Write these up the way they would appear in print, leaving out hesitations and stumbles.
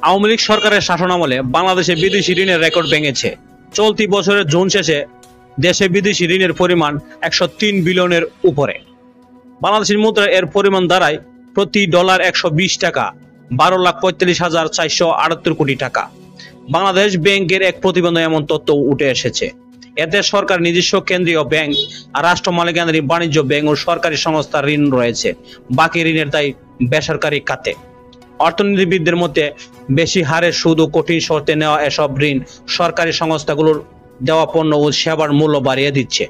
আওয়ামী লীগ সরকারের শাসনামলে বাংলাদেশে বিদেশি ঋণের রেকর্ড ভেঙেছে। চলতি বছরের জুন শেষে দেশে বিদেশি ঋণের পরিমাণ 103 বিলিয়নের উপরে। বাংলাদেশের মুদ্রায় এর পরিমাণ দাঁড়ায় প্রতি ডলার 120 টাকা, 12,45,478 কোটি টাকা। বাংলাদেশ ব্যাংকের এক প্রতিবেদনে এমন তথ্য উঠে এসেছে। এতে সরকার নিজস্ব কেন্দ্রীয় ব্যাংক, রাষ্ট্র মালিকানাধীন বাণিজ্য ব্যাংক ও সরকারি সংস্থার ঋণ রয়েছে। বাকি ঋণের দায় বেসরকারি খাতে। অর্থনীতিবিদদের মধ্যে বেশি হারে সুদ ও কঠিন শর্তে নেওয়া এসব ঋণ সরকারি সংস্থাগুলোর দেওয়া পণ্য ও সেবার মূল্য বাড়িয়ে দিচ্ছে।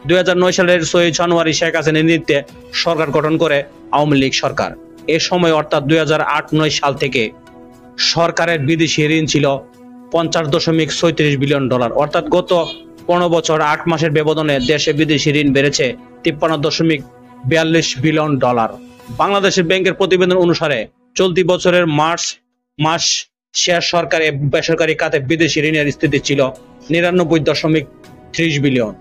2009 সালের 6 জানুয়ারি শেখ হাসিনার নেতৃত্বে সরকার গঠন করে আওয়ামী লীগ সরকার। এ সময় অর্থাৎ 2008-9 সাল থেকে সরকারের বিদেশি ঋণ ছিল 50.36 বিলিয়ন ডলার। অর্থাৎ গত 15 বছর 8 মাসের ব্যবধানে দেশে বিদেশি ঋণ বেড়েছে 53.42 বিলিয়ন ডলার। বাংলাদেশের ব্যাংকের প্রতিবেদন অনুসারে চলতি বছরের মার্চ মাস শেষ সরকারি বেসরকারি খাতে বিদেশি ঋণের স্থিতি ছিল 99.30 বিলিয়ন,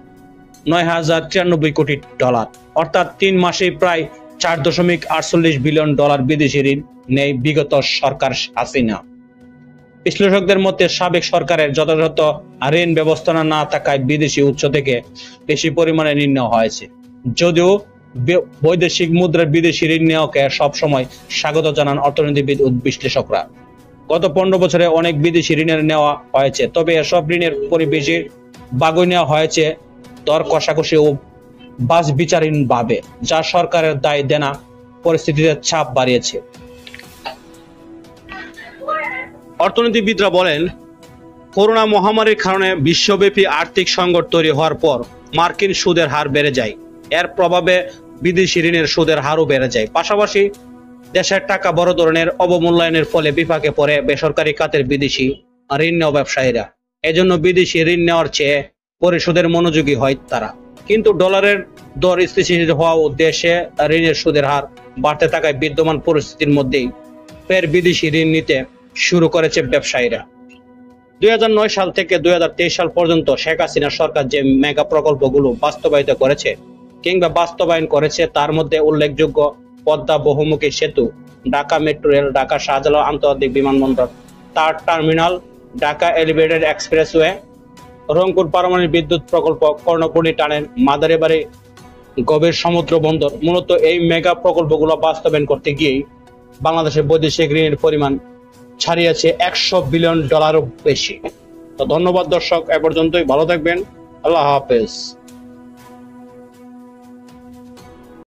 9,093 কোটি ডলার। অর্থাৎ 3 মাসেই প্রায় 4.48 বিলিয়ন ডলার বিদেশি ঋণ নেই বিগত সরকার হাসিনা। বিশ্লেষকদের মতে সাবেক সরকারের যথাযথ ঋণ ব্যবস্থাপনা না থাকায় বিদেশি উৎস থেকে বেশি পরিমাণে ঋণ নেওয়া হয়েছে। যদিও বৈদেশিক মুদ্রার বিদেশি ঋণ নেওয়াকে সবসময় স্বাগত জানান অর্থনীতিবিদ ও বিশ্লেষকরা। গত 15 বছরে অনেক বিদেশি ঋণের নেওয়া হয়েছে, তবে এসব ঋণের পরিবেশির বাগই নেওয়া হয়েছে দর কষাকষি ও বাছবিচারহীনভাবে, যা সরকারের দায় দেনা পরিস্থিতিতে চাপ বাড়িয়েছে। অর্থনীতিবিদরা বলেন, করোনা মহামারীর কারণে বিশ্বব্যাপী আর্থিক সংকট তৈরি হওয়ার পর মার্কিন সুদের হার বেড়ে যায়। এর প্রভাবে বিদেশি ঋণের সুদের হারও বেড়ে যায়। পাশাপাশি দেশের টাকা বড় ধরনের অবমূল্যায়নের ফলে বিপাকে পড়ে বেসরকারি খাতের বিদেশি ঋণ নেওয়া ব্যবসায়ীরা। এজন্য বিদেশি ঋণ নেওয়ার চেয়ে পরিশোধের মনোযোগী হয় তারা। কিন্তু ডলারের দর স্থিতিশীল হওয়া ও দেশে ঋণের সুদের হার বাড়তে থাকায় বিদ্যমান পরিস্থিতির মধ্যেই ফের বিদেশি ঋণ নিতে শুরু করেছে ব্যবসায়ীরা। 2009 সাল থেকে 2023 সাল পর্যন্ত শেখ হাসিনা সরকার যে মেগা প্রকল্পগুলো বাস্তবায়িত করেছে কিংবা বাস্তবায়ন করেছে তার মধ্যে উল্লেখযোগ্য পদ্মা বহুমুখী সেতু, ঢাকা মেট্রো রেল, ঢাকা শাহজালাল আন্তর্জাতিক বিমানবন্দর, তার terminal, Dhaka elevated expressway, Rangpur পারমাণবিক বিদ্যুৎ প্রকল্প, কর্ণফুলী টানেল, মাদারীবাড়ি গভীর সমুদ্র বন্দর। মূলত এই মেগা প্রকল্পগুলো বাস্তবায়ন করতে গিয়েই বাংলাদেশের বৈদেশিক ঋণের পরিমাণ ছাড়িয়েছে 100 বিলিয়ন ডলারও বেশি। তো ধন্যবাদ দর্শক, এ পর্যন্তই। ভালো থাকবেন। আল্লাহ হাফেজ।